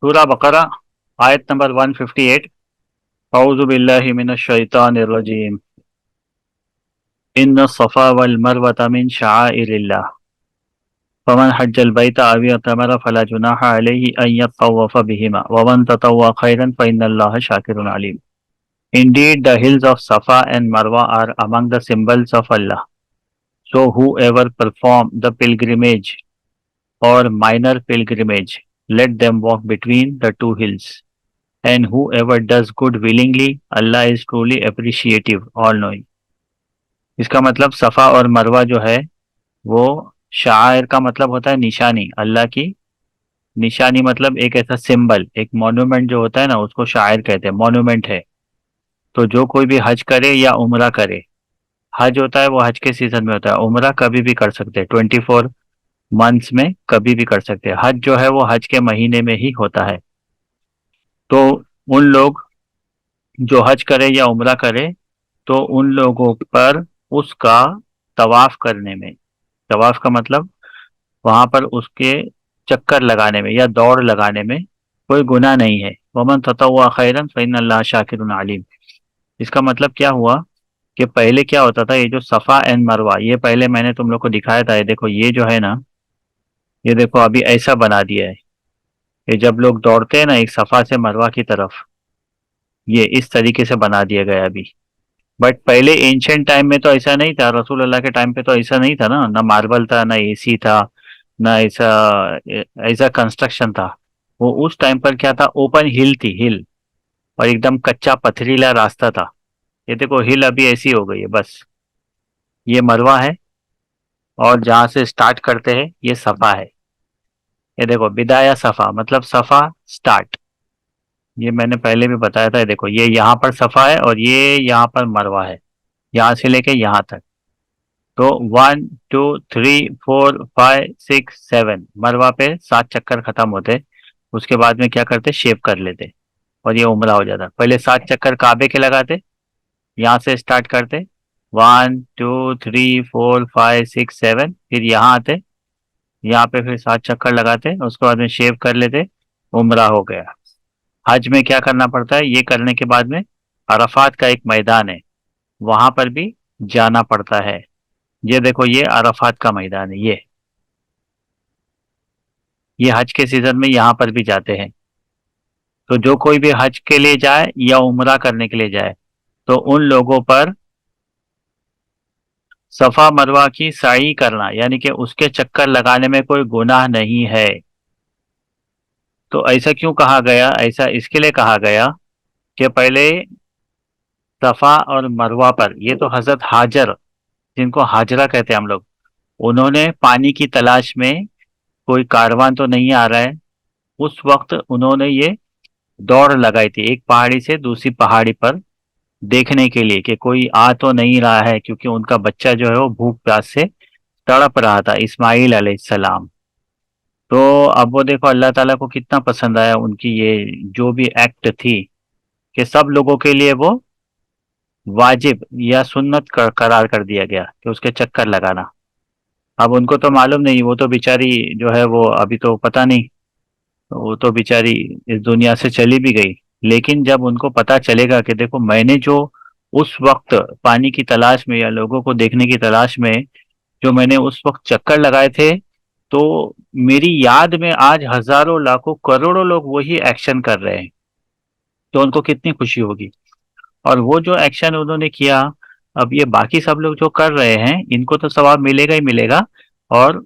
سورہ بقرہ آیت نمبر 158۔ اعوذ باللہ من الشیطان الرجیم۔ ان الصفا والمروة من شعائر اللہ فمن حج البیت او اعتمر فلا جناح علیہ ان یطوف بہما ومن تطوع خیرا فإن اللہ شاکر علیم۔ Indeed, the hills of Safa and Marwa are among the symbols of Allah. So whoever perform the pilgrimage or minor pilgrimage, let them walk between the two hills. And whoever does good willingly, Allah is truly appreciative, all knowing۔ اس کا مطلب صفا اور مروہ جو ہے وہ شعائر کا مطلب ہوتا ہے نشانی، اللہ کی نشانی، مطلب ایک ایسا سمبل، ایک مونومنٹ جو ہوتا ہے نا اس کو شاعر کہتے ہیں، مونومنٹ ہے۔ تو جو کوئی بھی حج کرے یا عمرہ کرے، حج ہوتا ہے وہ حج کے سیزن میں ہوتا ہے، عمرہ کبھی بھی کر سکتے ہیں، 24 منتھس میں کبھی بھی کر سکتے ہیں، حج جو ہے وہ حج کے مہینے میں ہی ہوتا ہے۔ تو ان لوگ جو حج کرے یا عمرہ کرے تو ان لوگوں پر اس کا طواف کرنے میں، طواف کا مطلب وہاں پر اس کے چکر لگانے میں یا دوڑ لگانے میں کوئی گناہ نہیں ہے۔ ومن تطوع خیرا فإن اللہ شاکر علیم۔ اس کا مطلب کیا ہوا کہ پہلے کیا ہوتا تھا، یہ جو صفا اینڈ مروہ، یہ پہلے میں نے تم لوگ کو دکھایا تھا، یہ دیکھو یہ جو ہے نا، یہ دیکھو ابھی ایسا بنا دیا ہے، یہ جب لوگ دوڑتے ہیں نا ایک صفا سے مروہ کی طرف، یہ اس طریقے سے بنا دیا گیا ابھی۔ بٹ پہلے اینشنٹ ٹائم میں تو ایسا نہیں تھا، رسول اللہ کے ٹائم پہ تو ایسا نہیں تھا نا، نہ ماربل تھا، نہ اے سی تھا، نہ ایسا ایسا کنسٹرکشن تھا۔ وہ اس ٹائم پر کیا تھا، اوپن ہل تھی، ہل، اور ایک دم کچا پتھریلا راستہ تھا۔ یہ دیکھو ہل ابھی ایسی ہو گئی ہے، بس یہ مروہ ہے، اور جہاں سے سٹارٹ کرتے ہیں یہ صفا ہے۔ یہ دیکھو بدایا صفا مطلب صفا سٹارٹ، یہ میں نے پہلے بھی بتایا تھا، یہ دیکھو یہ یہاں پر صفا ہے اور یہ یہاں پر مروہ ہے، یہاں سے لے کے یہاں تک۔ تو 1 2 3 4 5 6 7 مروہ پہ 7 چکر ختم ہوتے، اس کے بعد میں کیا کرتے، شیپ کر لیتے اور یہ عمرہ ہو جاتا۔ پہلے 7 چکر کعبے کے لگاتے، یہاں سے سٹارٹ کرتے 1 2 3 4 5 6 7، پھر یہاں آتے، یہاں پہ پھر 7 چکر لگاتے، اس کے بعد میں شیپ کر لیتے، عمرہ ہو گیا۔ حج میں کیا کرنا پڑتا ہے، یہ کرنے کے بعد میں عرفات کا ایک میدان ہے، وہاں پر بھی جانا پڑتا ہے۔ یہ دیکھو یہ عرفات کا میدان ہے، یہ حج کے سیزن میں یہاں پر بھی جاتے ہیں۔ تو جو کوئی بھی حج کے لیے جائے یا عمرہ کرنے کے لیے جائے تو ان لوگوں پر صفا مروہ کی سعی کرنا، یعنی کہ اس کے چکر لگانے میں کوئی گناہ نہیں ہے۔ تو ایسا کیوں کہا گیا، ایسا اس کے لیے کہا گیا کہ پہلے صفا اور مروہ پر، یہ تو حضرت ہاجر، جن کو ہاجرہ کہتے ہیں ہم لوگ، انہوں نے پانی کی تلاش میں، کوئی کاروان تو نہیں آ رہا ہے، اس وقت انہوں نے یہ دوڑ لگائی تھی ایک پہاڑی سے دوسری پہاڑی پر، دیکھنے کے لیے کہ کوئی آ تو نہیں رہا ہے، کیونکہ ان کا بچہ جو ہے وہ بھوک پیاس سے تڑپ رہا تھا، اسماعیل علیہ السلام۔ تو اب وہ دیکھو اللہ تعالیٰ کو کتنا پسند آیا ان کی یہ جو بھی ایکٹ تھی، کہ سب لوگوں کے لیے وہ واجب یا سنت قرار کر دیا گیا کہ اس کے چکر لگانا۔ اب ان کو تو معلوم نہیں، وہ تو بیچاری جو ہے وہ ابھی تو پتہ نہیں، وہ تو بیچاری اس دنیا سے چلی بھی گئی، لیکن جب ان کو پتہ چلے گا کہ دیکھو میں نے جو اس وقت پانی کی تلاش میں یا لوگوں کو دیکھنے کی تلاش میں جو میں نے اس وقت چکر لگائے تھے، تو میری یاد میں آج ہزاروں لاکھوں کروڑوں لوگ وہی ایکشن کر رہے ہیں، تو ان کو کتنی خوشی ہوگی۔ اور وہ جو ایکشن انہوں نے کیا، اب یہ باقی سب لوگ جو کر رہے ہیں ان کو تو ثواب ملے گا ہی ملے گا، اور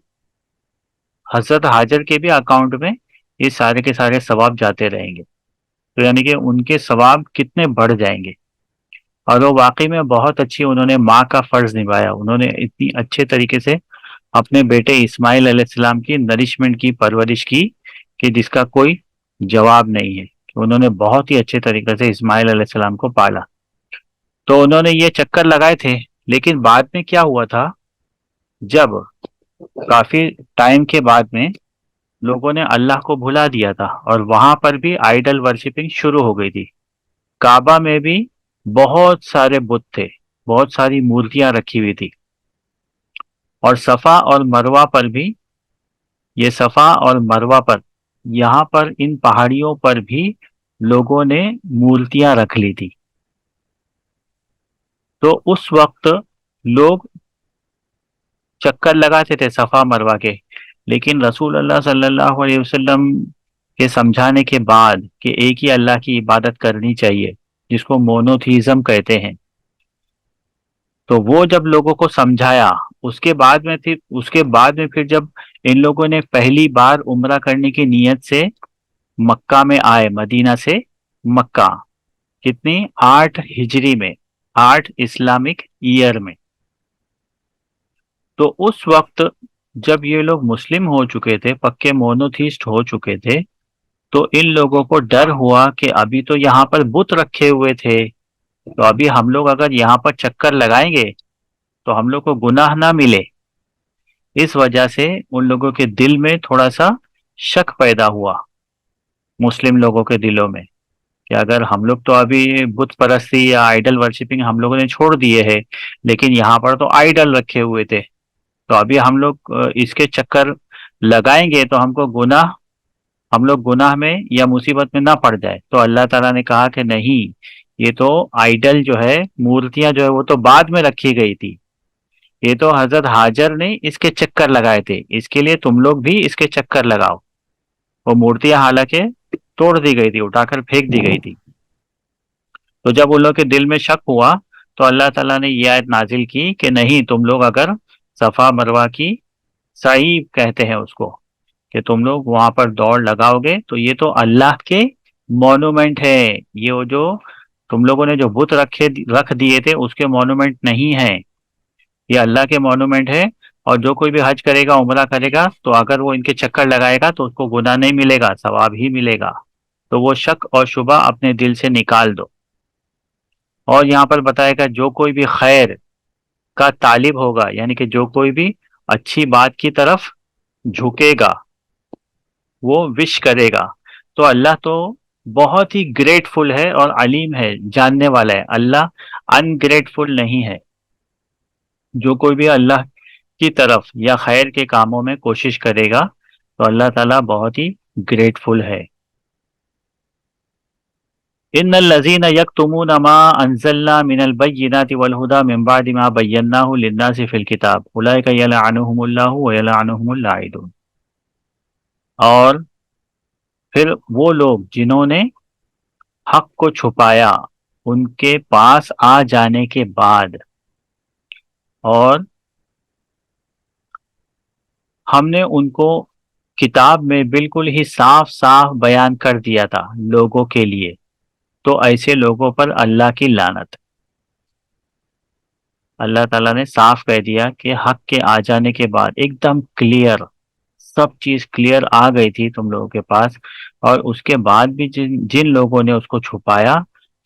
حضرت حاجر کے بھی اکاؤنٹ میں یہ سارے کے سارے ثواب جاتے رہیں گے، تو یعنی کہ ان کے ثواب کتنے بڑھ جائیں گے۔ اور وہ واقعی میں بہت اچھی انہوں نے ماں کا فرض نبھایا، انہوں نے اتنی اچھے طریقے سے اپنے بیٹے اسماعیل علیہ السلام کی نرشمنٹ کی، پرورش کی، کہ جس کا کوئی جواب نہیں ہے، انہوں نے بہت ہی اچھے طریقے سے اسماعیل علیہ السلام کو پالا۔ تو انہوں نے یہ چکر لگائے تھے، لیکن بعد میں کیا ہوا تھا، جب کافی ٹائم کے بعد میں لوگوں نے اللہ کو بھلا دیا تھا، اور وہاں پر بھی آئیڈل ورشپنگ شروع ہو گئی تھی۔ کعبہ میں بھی بہت سارے بت تھے، بہت ساری مورتیاں رکھی ہوئی تھی، اور صفا اور مروہ پر بھی، یہ صفا اور مروہ پر یہاں پر ان پہاڑیوں پر بھی لوگوں نے مورتیاں رکھ لی تھی. تو اس وقت لوگ چکر لگاتے تھے صفا مروا کے، لیکن رسول اللہ صلی اللہ علیہ وسلم کے سمجھانے کے بعد کہ ایک ہی اللہ کی عبادت کرنی چاہیے، جس کو مونوتھیزم کہتے ہیں، تو وہ جب لوگوں کو سمجھایا، اس کے بعد میں پھر جب ان لوگوں نے پہلی بار عمرہ کرنے کی نیت سے مکہ میں آئے، مدینہ سے مکہ، کتنی 8 ہجری میں، 8 اسلامک ایئر میں، تو اس وقت جب یہ لوگ مسلم ہو چکے تھے، پکے مونوتھیسٹ ہو چکے تھے، تو ان لوگوں کو ڈر ہوا کہ ابھی تو یہاں پر بت رکھے ہوئے تھے، تو ابھی ہم لوگ اگر یہاں پر چکر لگائیں گے تو ہم لوگ کو گناہ نہ ملے. اس وجہ سے ان لوگوں کے دل میں تھوڑا سا شک پیدا ہوا، مسلم لوگوں کے دلوں میں، کہ اگر ہم لوگ تو ابھی بت پرستی یا آئیڈل ورشپنگ ہم لوگوں نے چھوڑ دیے ہے، لیکن یہاں پر تو آئیڈل رکھے ہوئے تھے، تو ابھی ہم لوگ اس کے چکر لگائیں گے تو ہم لوگ گناہ میں یا مصیبت میں نہ پڑ جائے. تو اللہ تعالیٰ نے کہا کہ نہیں، یہ تو آئیڈل جو ہے، مورتیاں جو ہے، وہ تو بعد میں رکھی گئی تھی، یہ تو حضرت ہاجر نے اس کے چکر لگائے تھے، اس کے لیے تم لوگ بھی اس کے چکر لگاؤ. وہ مورتیاں حالانکہ توڑ دی گئی تھی، اٹھا کر پھینک دی گئی تھی. تو جب ان لوگ کے دل میں شک ہوا تو اللہ تعالیٰ نے یہ آیت نازل کی کہ نہیں، تم لوگ اگر صفا مروا کی سعی کہتے ہیں اس کو، کہ تم لوگ وہاں پر دوڑ لگاؤ گے تو یہ تو اللہ کے مونومنٹ ہے، یہ وہ جو تم لوگوں نے جو بت رکھ دیے تھے اس کے مونومنٹ نہیں ہے، یہ اللہ کے مونومنٹ ہے. اور جو کوئی بھی حج کرے گا، عمرہ کرے گا، تو اگر وہ ان کے چکر لگائے گا تو اس کو گناہ نہیں ملے گا، ثواب ہی ملے گا. تو وہ شک اور شبہ اپنے دل سے نکال دو. اور یہاں پر بتائے گا جو کوئی بھی خیر کا طالب ہوگا، یعنی کہ جو کوئی بھی اچھی بات کی طرف جھکے گا، وہ وش کرے گا، تو اللہ تو بہت ہی گریٹفل ہے اور علیم ہے، جاننے والا ہے. اللہ انگریٹفل نہیں ہے. جو کوئی بھی اللہ کی طرف یا خیر کے کاموں میں کوشش کرے گا تو اللہ تعالیٰ بہت ہی گریٹفل ہے. ان الذين يكتمون ما انزلنا من البينات والهدى من بعد ما بيناه للناس في الكتاب اولئك يلعنهم الله ويلعنهم اللاعنون. اور پھر وہ لوگ جنہوں نے حق کو چھپایا ان کے پاس آ جانے کے بعد، اور ہم نے ان کو کتاب میں بالکل ہی صاف صاف بیان کر دیا تھا لوگوں کے لیے، تو ایسے لوگوں پر اللہ کی لعنت. اللہ تعالیٰ نے صاف کہہ دیا کہ حق کے آ جانے کے بعد ایک دم کلیئر، سب چیز کلیئر آ گئی تھی تم لوگوں کے پاس، اور اس کے بعد بھی جن لوگوں نے اس کو چھپایا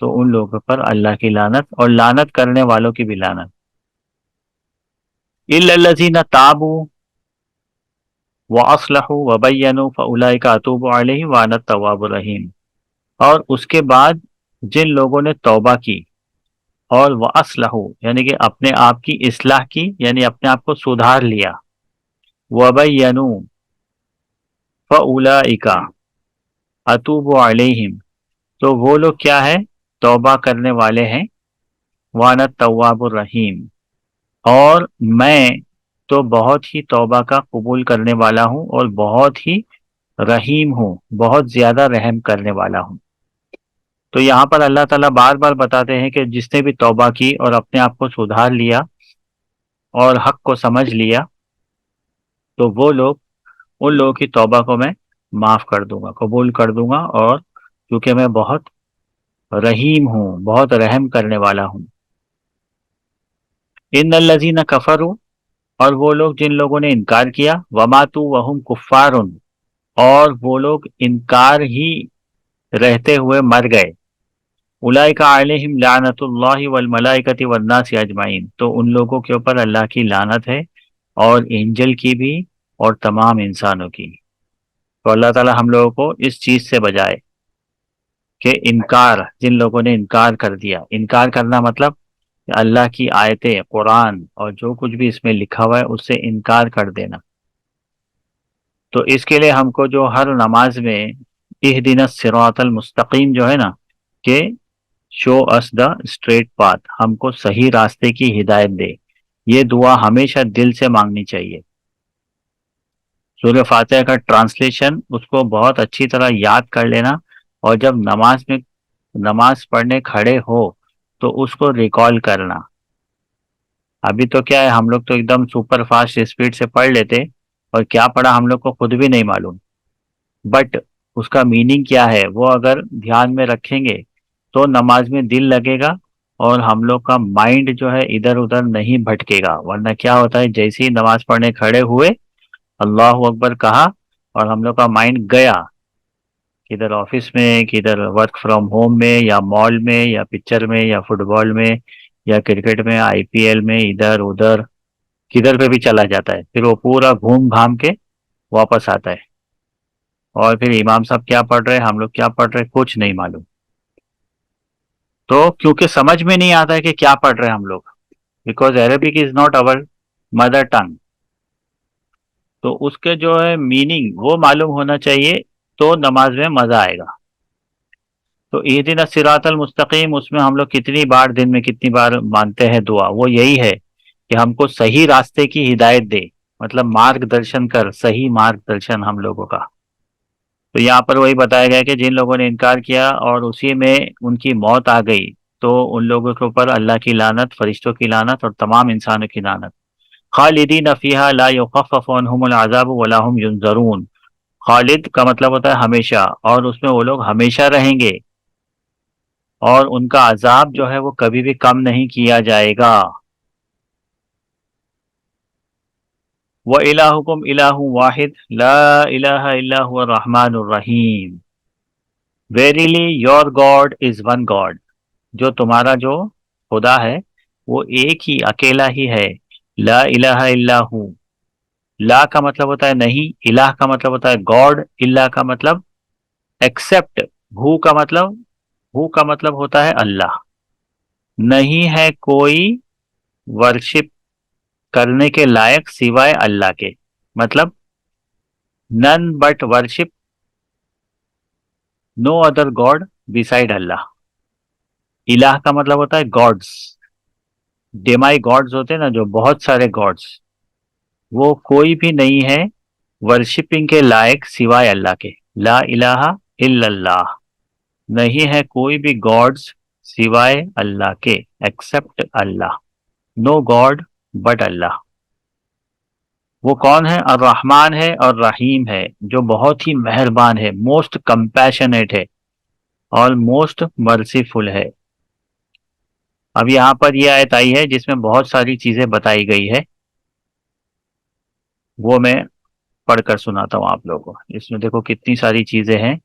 تو ان لوگوں پر اللہ کی لعنت اور لعنت کرنے والوں کی بھی لعنت. الا الذین تابوا واصلحوا وبینوا فاولئک اتوب علیہم وانا التواب الرحیم. اور اس کے بعد جن لوگوں نے توبہ کی اور واصلحوا یعنی کہ اپنے آپ کی اصلاح کی، یعنی اپنے آپ کو سدھار لیا، وبینوا فاولئک اتوب علیہم، تو وہ لوگ کیا ہے؟ توبہ کرنے والے ہیں. وانا التواب الرحیم، اور میں تو بہت ہی توبہ کا قبول کرنے والا ہوں اور بہت ہی رحیم ہوں، بہت زیادہ رحم کرنے والا ہوں. تو یہاں پر اللہ تعالیٰ بار بار بتاتے ہیں کہ جس نے بھی توبہ کی اور اپنے آپ کو سدھار لیا اور حق کو سمجھ لیا، تو وہ لوگ، ان لوگوں کی توبہ کو میں معاف کر دوں گا، قبول کر دوں گا، اور کیونکہ میں بہت رحیم ہوں، بہت رحم کرنے والا ہوں. ان الذین کفروا، اور وہ لوگ جن لوگوں نے انکار کیا، وماتوا وہم کفار، اور وہ لوگ انکار ہی رہتے ہوئے مر گئے، اولئک علیہم لعنت اللہ والملائکۃ والناس اجمعین، تو ان لوگوں کے اوپر اللہ کی لعنت ہے، اور اینجل کی بھی اور تمام انسانوں کی. تو اللہ تعالی ہم لوگوں کو اس چیز سے بجائے کہ انکار، جن لوگوں نے انکار کر دیا، انکار کرنا مطلب اللہ کی آیتیں، قرآن اور جو کچھ بھی اس میں لکھا ہوا ہے اس سے انکار کر دینا. تو اس کے لیے ہم کو جو ہر نماز میں اہدنا الصراط المستقیم جو ہے نا، کہ شو اس دا اسٹریٹ پاتھ، ہم کو صحیح راستے کی ہدایت دے، یہ دعا ہمیشہ دل سے مانگنی چاہیے۔ سورہ فاتحہ کا ٹرانسلیشن اس کو بہت اچھی طرح یاد کر لینا، اور جب نماز پڑھنے کھڑے ہو تو اس کو ریکال کرنا۔ ابھی تو کیا ہے، ہم لوگ تو ایک دم سپر فاسٹ اسپیڈ سے پڑھ لیتے، اور کیا پڑھا ہم لوگ کو خود بھی نہیں معلوم، بٹ اس کا میننگ کیا ہے وہ اگر دھیان میں رکھیں گے تو نماز میں دل لگے گا، اور ہم لوگ کا مائنڈ جو ہے ادھر ادھر نہیں بھٹکے گا۔ ورنہ کیا ہوتا ہے، جیسے ہی نماز پڑھنے کھڑے ہوئے اللہ اکبر کہا اور ہم لوگ کا مائنڈ گیا، کدھر آفس میں، کدھر ورک فرام ہوم میں، یا مال میں، یا پکچر میں، یا فٹ بال میں، یا کرکٹ میں، آئی پی ایل میں، ادھر ادھر کدھر پہ بھی چلا جاتا ہے، پھر وہ پورا گھوم گھام کے واپس آتا ہے، اور پھر امام صاحب کیا پڑھ رہے، ہم لوگ کیا پڑھ رہے، کچھ نہیں معلوم۔ تو کیونکہ سمجھ میں نہیں آتا ہے کہ کیا پڑھ رہے ہم لوگ، because Arabic is not over mother tongue, تو اس کے جو ہے میننگ وہ معلوم ہونا چاہیے، تو نماز میں مزہ آئے گا۔ تو اہدنا الصراط المستقیم، اس میں ہم لوگ کتنی بار دن میں کتنی بار مانتے ہیں دعا، وہ یہی ہے کہ ہم کو صحیح راستے کی ہدایت دے، مطلب مارگ درشن کر، صحیح مارگ درشن ہم لوگوں کا۔ تو یہاں پر وہی بتایا گیا کہ جن لوگوں نے انکار کیا اور اسی میں ان کی موت آ گئی، تو ان لوگوں کے اوپر اللہ کی لعنت، فرشتوں کی لعنت، اور تمام انسانوں کی لعنت۔ خالدین فیہا لا یخفف عنہم العذاب ولا هم ینظرون، خالد کا مطلب ہوتا ہے ہمیشہ، اور اس میں وہ لوگ ہمیشہ رہیں گے، اور ان کا عذاب جو ہے وہ کبھی بھی کم نہیں کیا جائے گا۔ وَإِلَٰهُكُمْ إِلَٰهٌ وَاحِدٌ لَا إِلَٰهَ إِلَّا هُوَ الرَّحْمَٰنُ الرَّحِيمُ، Verily your God is one God، جو تمہارا جو خدا ہے وہ ایک ہی اکیلا ہی ہے، لا الہ الا ہو، لا کا مطلب ہوتا ہے نہیں، الہ کا مطلب ہوتا ہے گاڈ، اللہ کا مطلب ایکسپٹ، ہو کا مطلب ہوتا ہے اللہ، نہیں ہے کوئی ورشپ کرنے کے لائق سوائے اللہ کے، مطلب none but worship no other God beside اللہ۔ الہ کا مطلب ہوتا ہے گاڈز، ڈیمائی گاڈز ہوتے ہیں نا، جو بہت سارے گاڈز، وہ کوئی بھی نہیں ہے ورشپنگ کے لائق سوائے اللہ کے، لا الہ الا اللہ، نہیں ہے کوئی بھی گاڈز سوائے اللہ کے، except Allah, no god but Allah. وہ کون ہے؟ الرحمن ہے اور رحیم ہے، جو بہت ہی مہربان ہے، موسٹ کمپیشنیٹ ہے، اور موسٹ مرسیفل ہے۔ اب یہاں پر یہ آیت آئی ہے جس میں بہت ساری چیزیں بتائی گئی ہے، وہ میں پڑھ کر سناتا ہوں آپ لوگوں کو۔ اس میں دیکھو کتنی ساری چیزیں ہیں،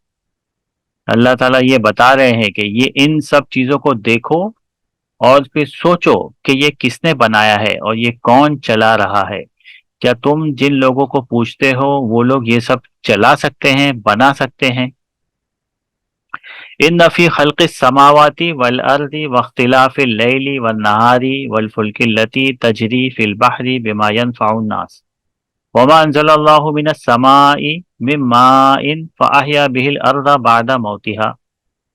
اللہ تعالیٰ یہ بتا رہے ہیں کہ یہ ان سب چیزوں کو دیکھو اور پھر سوچو کہ یہ کس نے بنایا ہے اور یہ کون چلا رہا ہے۔ کیا تم جن لوگوں کو پوچھتے ہو وہ لوگ یہ سب چلا سکتے ہیں، بنا سکتے ہیں؟ ان فی خلق السماوات والارض واختلاف اللیل والنہار والفلک التي تجری فی البحر بما ينفع الناس وما انزل اللہ من السماء من ماء فاحیا به الارض بعد موتها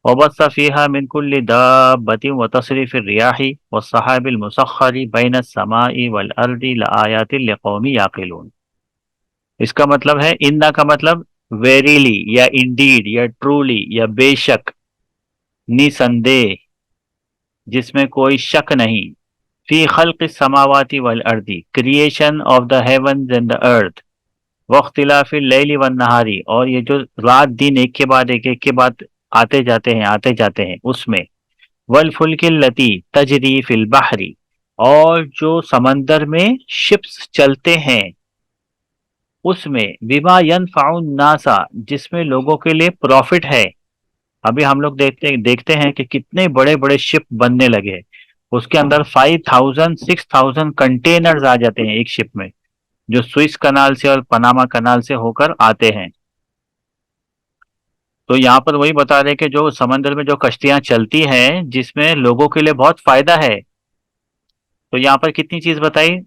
وبث فيها من كل دابة وتصريف الرياح والسحاب المسخر بين السماء والارض لآیات لقوم یعقلون۔ اس کا مطلب ہے ان کا مطلب ویریلی یا انڈیڈ یا ٹرولی یا بے شک، نسندے جس میں کوئی شک نہیں، فی خلق السماوات والارض، creation of the heavens and the earth, واختلاف اللیل والنہاری، اور یہ جو رات دن ایک کے بعد ایک کے بعد آتے جاتے ہیں اس میں، والفلک التی تجری فی البحر، اور جو سمندر میں شپس چلتے ہیں اس میں، بما ینفع الناس، جس میں لوگوں کے لیے پروفٹ ہے۔ ابھی ہم لوگ دیکھتے ہیں کہ کتنے بڑے بڑے شپ بننے لگے، اس کے اندر 5000 6000 کنٹینرز آ جاتے ہیں ایک شپ میں، جو سوئس کنال سے اور پناما کنال سے ہو کر آتے ہیں۔ تو یہاں پر وہی بتا رہے کہ جو سمندر میں جو کشتیاں چلتی ہیں جس میں لوگوں کے لیے بہت فائدہ ہے، تو یہاں پر کتنی چیز بتائی؟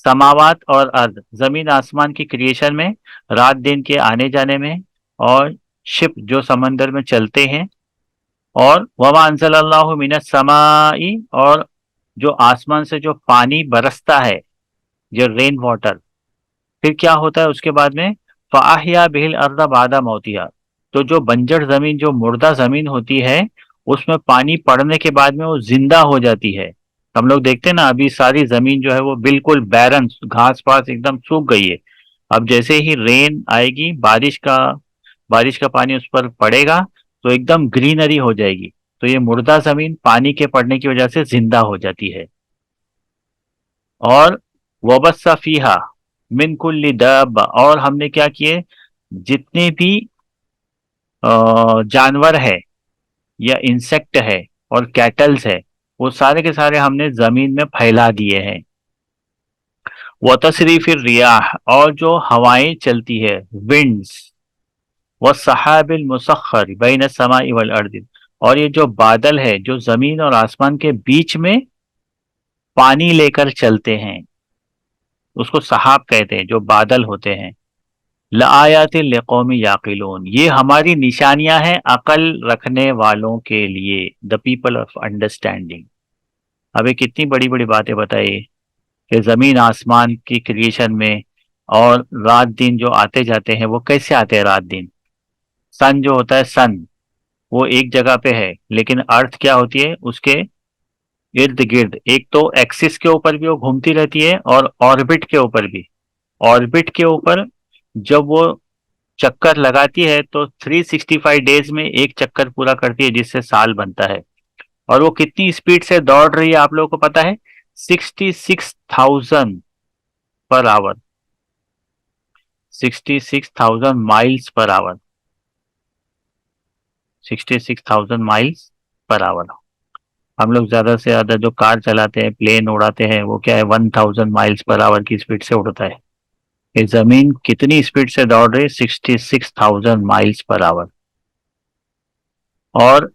سماوات اور ارض، زمین آسمان کی کریشن میں، رات دن کے آنے جانے میں، اور شپ جو سمندر میں چلتے ہیں، اور وما انزل اللہ من السماء، اور جو آسمان سے جو پانی برستا ہے، جو رین واٹر، پھر کیا ہوتا ہے اس کے بعد میں، فَأَحْيَا بِهِ الْأَرْضَ بَعْدَ مَوْتِهَا، تو جو بنجر زمین، جو مردہ زمین ہوتی ہے، اس میں پانی پڑنے کے بعد میں وہ زندہ ہو جاتی ہے۔ ہم لوگ دیکھتے ہیں نا، ابھی ساری زمین جو ہے وہ بالکل بیرن، گھاس پاس ایک دم سوکھ گئی ہے۔ اب جیسے ہی رین آئے گی، بارش کا پانی اس پر پڑے گا تو ایک دم گرینری ہو جائے گی، تو یہ مردہ زمین پانی کے پڑنے کی وجہ سے زندہ ہو جاتی ہے۔ اور وبث فیہا من کل دابہ، اور ہم نے کیا کیے، جتنے بھی جانور ہے یا انسیکٹ ہے اور کیٹلز ہے، وہ سارے کے سارے ہم نے زمین میں پھیلا دیے ہیں۔ وتصریف الریاح، اور جو ہوائیں چلتی ہے، ونڈز، والسحاب المسخر بین السماء والارض، اور یہ جو بادل ہے جو زمین اور آسمان کے بیچ میں پانی لے کر چلتے ہیں، اس کو سحاب کہتے ہیں، جو بادل ہوتے ہیں۔ لآیات لقوم یعقلون، یہ ہماری نشانیاں ہیں عقل رکھنے والوں کے لیے، دا پیپل آف انڈرسٹینڈنگ۔ ابھی کتنی بڑی بڑی باتیں بتائی کہ زمین آسمان کی کریشن میں، اور رات دن جو آتے جاتے ہیں وہ کیسے آتے ہیں رات دن۔ سن جو ہوتا ہے، سن وہ ایک جگہ پہ ہے، لیکن ارتھ کیا ہوتی ہے، اس کے ارد گرد ایک تو ایکسس کے اوپر بھی وہ گھومتی رہتی ہے، اور آربٹ کے اوپر بھی۔ آربٹ کے اوپر جب وہ چکر لگاتی ہے تو 365 ڈیز میں ایک چکر پورا کرتی ہے، جس سے سال بنتا ہے۔ اور وہ کتنی اسپیڈ سے دوڑ رہی ہے آپ لوگوں کو پتا ہے، 66,000 پر آور، 66,000 مائلز پر آور، 66,000 مائلز پر آور۔ ہم لوگ زیادہ سے زیادہ جو کار چلاتے ہیں، پلین اڑاتے ہیں، وہ کیا ہے، 1,000 مائلز پر آور کی اسپیڈ سے اڑتا ہے۔ یہ زمین کتنی اسپیڈ سے دوڑ رہی ہے، 66,000 مائلز پر آور۔ اور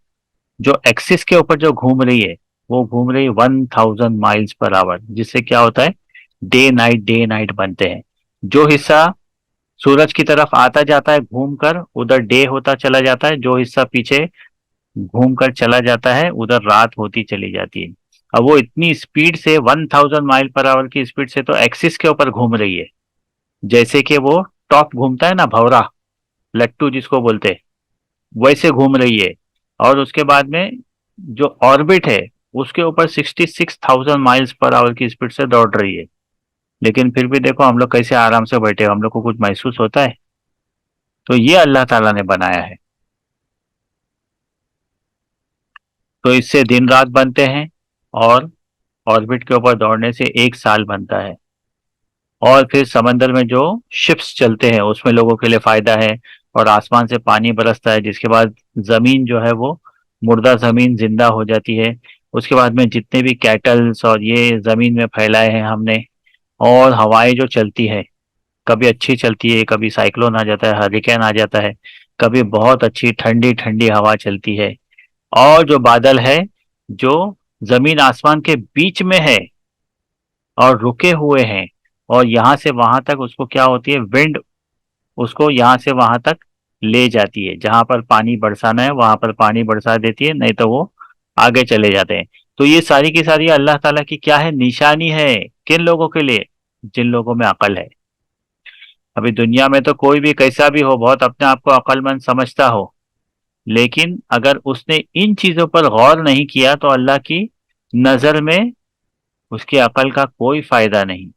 جو ایکسس کے اوپر جو گھوم رہی ہے، وہ گھوم رہی ہے 1,000 مائلز پر آور، جس سے کیا ہوتا ہے، ڈے نائٹ بنتے ہیں۔ جو حصہ سورج کی طرف آتا جاتا ہے گھوم کر، ادھر ڈے ہوتا چلا جاتا ہے، جو حصہ پیچھے گھوم کر چلا جاتا ہے ادھر رات ہوتی چلی جاتی ہے۔ اب وہ اتنی اسپیڈ سے 1,000 مائل پر آور کی اسپیڈ سے تو ایکسس کے اوپر گھوم رہی ہے، جیسے کہ وہ ٹاپ گھومتا ہے نا، بھورا لٹو جس کو بولتے، ویسے گھوم رہی ہے۔ اور اس کے بعد میں جو آربٹ ہے اس کے اوپر 66,000 مائلز پر آور کی اسپیڈ سے دوڑ رہی ہے، لیکن پھر بھی دیکھو ہم لوگ کیسے آرام سے بیٹھے، ہم لوگ کو کچھ محسوس ہوتا ہے؟ تو یہ اللہ تعالیٰ نے بنایا ہے۔ تو اس سے دن رات بنتے ہیں، اور آربٹ کے اوپر دوڑنے سے ایک سال بنتا ہے۔ اور پھر سمندر میں جو شپس چلتے ہیں اس میں لوگوں کے لیے فائدہ ہے، اور آسمان سے پانی برستا ہے، جس کے بعد زمین جو ہے وہ مردہ زمین زندہ ہو جاتی ہے۔ اس کے بعد میں جتنے بھی کیٹلز اور یہ زمین میں پھیلائے ہیں ہم نے، اور ہوائیں جو چلتی ہے، کبھی اچھی چلتی ہے، کبھی سائیکلون آ جاتا ہے، ہریکین آ جاتا ہے، کبھی بہت اچھی ٹھنڈی ٹھنڈی ہوا چلتی ہے۔ اور جو بادل ہے جو زمین آسمان کے بیچ میں ہے اور رکے ہوئے ہیں، اور یہاں سے وہاں تک اس کو کیا ہوتی ہے، ونڈ اس کو یہاں سے وہاں تک لے جاتی ہے، جہاں پر پانی برسانا ہے وہاں پر پانی برسا دیتی ہے، نہیں تو وہ آگے چلے جاتے ہیں۔ تو یہ ساری کی ساری اللہ تعالیٰ کی کیا ہے، نشانی ہے۔ کن لوگوں کے لیے؟ جن لوگوں میں عقل ہے۔ ابھی دنیا میں تو کوئی بھی کیسا بھی ہو، بہت اپنے آپ کو عقل مند سمجھتا ہو، لیکن اگر اس نے ان چیزوں پر غور نہیں کیا تو اللہ کی نظر میں اس کی عقل کا کوئی فائدہ نہیں۔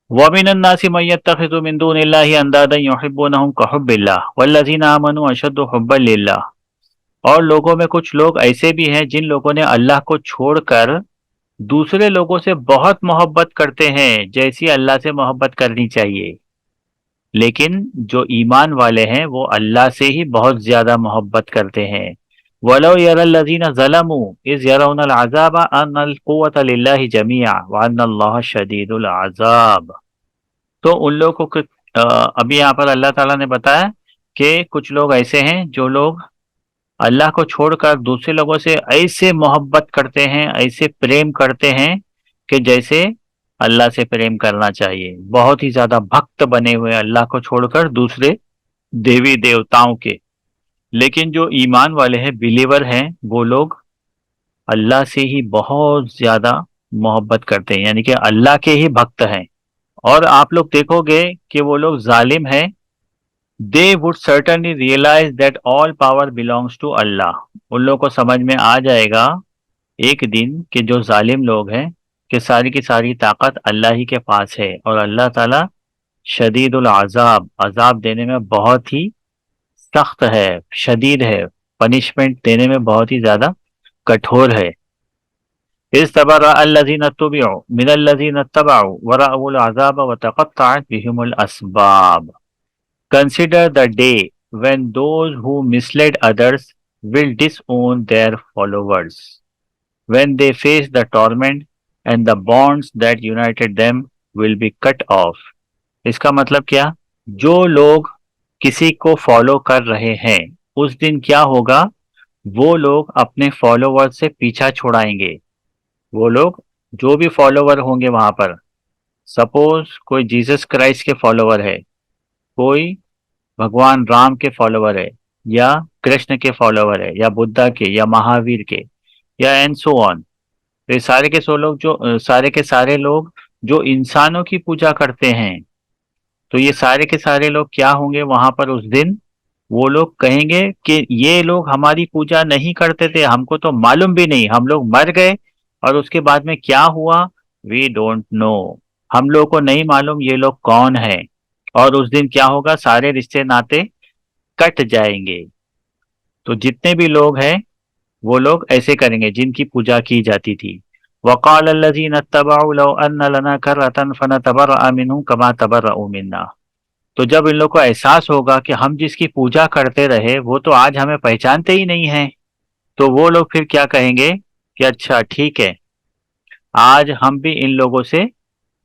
وَمِنَ النَّاسِ مَن يَتَّخِذُ مِن دُونِ اللَّهِ أَندَادًا يُحِبُّونَهُمْ كَحُبِّ اللَّهِ وَالَّذِينَ آمَنُوا أَشَدُّ حُبًّا لِلَّهِ، اور لوگوں میں کچھ لوگ ایسے بھی ہیں جن لوگوں نے اللہ کو چھوڑ کر دوسرے لوگوں سے بہت محبت کرتے ہیں، جیسی اللہ سے محبت کرنی چاہیے۔ لیکن جو ایمان والے ہیں وہ اللہ سے ہی بہت زیادہ محبت کرتے ہیں۔ وَلَوْ يَرَى الَّذِينَ ظَلَمُوا إِذْ يَرَوْنَ الْعَذَابَ أَنَّ الْقُوَّةَ لِلَّهِ جَمِيعًا وَأَنَّ اللَّهَ شَدِيدُ الْعَذَابِ۔ تو ان لوگوں کو ابھی یہاں پر اللہ تعالیٰ نے بتایا کہ کچھ لوگ ایسے ہیں جو لوگ اللہ کو چھوڑ کر دوسرے لوگوں سے ایسے محبت کرتے ہیں، ایسے پریم کرتے ہیں کہ جیسے اللہ سے پریم کرنا چاہیے، بہت ہی زیادہ بھکت بنے ہوئے اللہ کو چھوڑ کر دوسرے دیوی دیوتاؤں کے۔ لیکن جو ایمان والے ہیں، بلیور ہیں، وہ لوگ اللہ سے ہی بہت زیادہ محبت کرتے ہیں، یعنی کہ اللہ کے ہی بھکت ہیں۔ اور آپ لوگ دیکھو گے کہ وہ لوگ ظالم ہیں، they would certainly realize that all power belongs to اللہ۔ ان لوگوں کو سمجھ میں آ جائے گا ایک دن کہ جو ظالم لوگ ہیں کہ ساری کی ساری طاقت اللہ ہی کے پاس ہے، اور اللہ تعالی شدید العذاب، عذاب دینے میں بہت ہی سخت ہے، شدید ہے، پنشمنٹ دینے میں بہت ہی زیادہ کٹھور ہے۔ اذ تبرأ الذین اتبعوا من الذین اتبعوا ورأوا العذاب وتقطعت بهم الاسباب۔ Consider the day when those who misled others will disown their followers, when they face the torment and the bonds that united them will be cut off۔ اس کا مطلب کیا؟ جو لوگ کسی کو فالو کر رہے ہیں اس دن کیا ہوگا؟ وہ لوگ اپنے فالوور سے پیچھا چھڑائیں گے۔ وہ لوگ جو بھی فالوور ہوں گے وہاں پر، سپوز کوئی جیسس کرائسٹ کے فالوور ہے، کوئی بھگوان رام کے فالوور ہے، یا کرشن کے فالوور ہے، یا بدھا کے، یا مہاویر کے، یا اینڈ سو آن۔ یہ سارے کے سارے لوگ جو انسانوں کی پوجا کرتے ہیں، تو یہ سارے کے سارے لوگ کیا ہوں گے وہاں پر اس دن؟ وہ لوگ کہیں گے کہ یہ لوگ ہماری پوجا نہیں کرتے تھے، ہم کو تو معلوم بھی نہیں، ہم لوگ مر گئے اور اس کے بعد میں کیا ہوا، وی ڈونٹ نو، ہم لوگ کو نہیں معلوم یہ لوگ کون ہیں۔ اور اس دن کیا ہوگا؟ سارے رشتے ناطے کٹ جائیں گے۔ تو جتنے بھی لوگ ہیں وہ لوگ ایسے کریں گے جن کی پوجا کی جاتی تھی۔ وقال الذین اتبعوا لو ان لنا کرۃ فنتبرأ منهم كما تبرؤوا منا۔ تو جب ان لوگ کو احساس ہوگا کہ ہم جس کی پوجا کرتے رہے وہ تو آج ہمیں پہچانتے ہی نہیں ہیں، تو وہ لوگ پھر کیا کہیں گے کہ اچھا ٹھیک ہے، آج ہم بھی ان لوگوں سے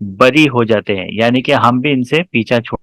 بری ہو جاتے ہیں، یعنی کہ ہم بھی ان سے پیچھا چھوڑ